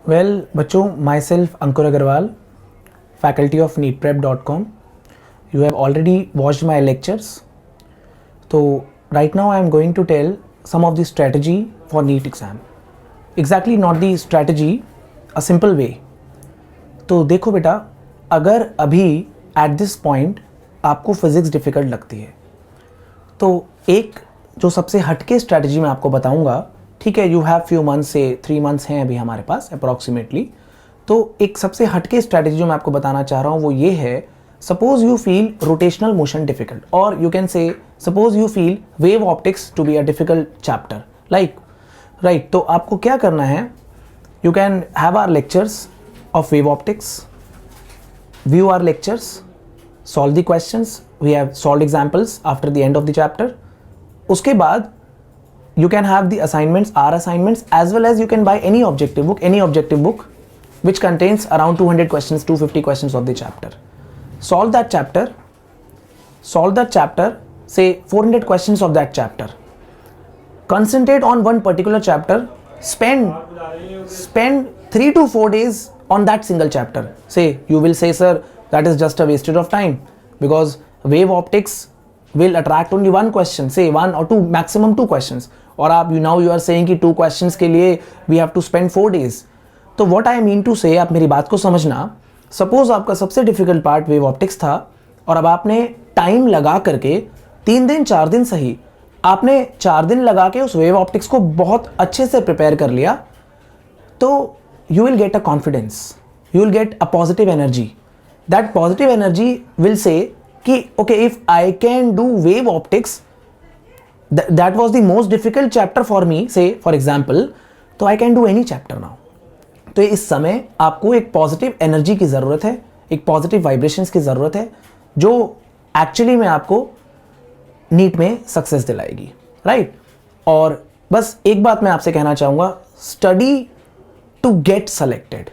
Well, बच्चों, myself Ankur Agarwal, faculty of neetprep.com. You have already watched my lectures. So right now I am going to tell some of the strategy for NEET exam. Exactly not the strategy, a simple way. तो देखो बेटा, अगर अभी at this point आपको physics difficult लगती है तो एक जो सबसे हटके स्ट्रैटेजी मैं आपको बताऊंगा, ठीक है, यू हैव फ्यू मंथ्स से 3 मंथ्स हैं अभी हमारे पास अप्रॉक्सीमेटली। तो एक सबसे हटके स्ट्रैटेजी जो मैं आपको बताना चाह रहा हूँ वो ये है, suppose you feel rotational motion difficult, और you can say suppose you feel wave optics to be a difficult chapter like right. तो आपको क्या करना है, you can have our lectures of wave optics, view our lectures, solve the questions, we have solved examples after the end of the chapter. उसके बाद you can have the assignments, our assignments, as well as you can buy any objective book which contains around 200 questions, 250 questions of the chapter. Solve that chapter, say 400 questions of that chapter. Concentrate on one particular chapter, spend 3 to 4 days on that single chapter. Say, you will say, sir, that is just a wasted of time because wave optics will attract only one question, say 1 or 2, maximum 2 questions, और आप you are saying कि 2 questions के लिए we have to spend 4 days. तो what I mean to say, आप मेरी बात को समझना, सपोज आपका सबसे डिफिकल्ट पार्ट वेव ऑप्टिक्स था और अब आपने टाइम लगा करके 3 दिन 4 दिन सही, आपने 4 दिन लगा के उस वेव ऑप्टिक्स को बहुत अच्छे से प्रिपेयर कर लिया, तो you will get a confidence, you will get a positive energy. That positive energy will say कि okay, if I can do wave optics, that was the most difficult chapter for me, say for example, तो I can do any chapter now. तो इस समय आपको एक positive energy की ज़रूरत है, एक पॉजिटिव वाइब्रेशंस की ज़रूरत है, जो एक्चुअली में आपको नीट में सक्सेस दिलाएगी, राइट। और बस एक बात मैं आपसे कहना चाहूँगा, study to get selected,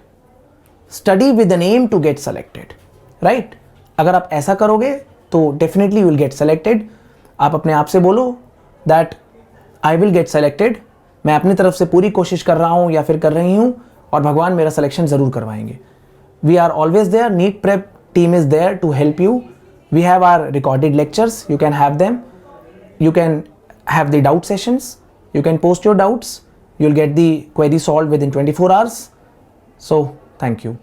study with an aim to get selected, right. अगर आप ऐसा करोगे तो definitely you will get selected. आप अपने आप से बोलो that I will get selected, मैं अपनी तरफ से पूरी कोशिश कर रहा हूँ या फिर कर रही हूँ, और भगवान मेरा सिलेक्शन ज़रूर करवाएंगे। We are always there, NEET prep team is there to help you. We have our recorded lectures, you can have them, you can have the doubt sessions, you can post your doubts, you'll get the query solved within 24 hours. So thank you.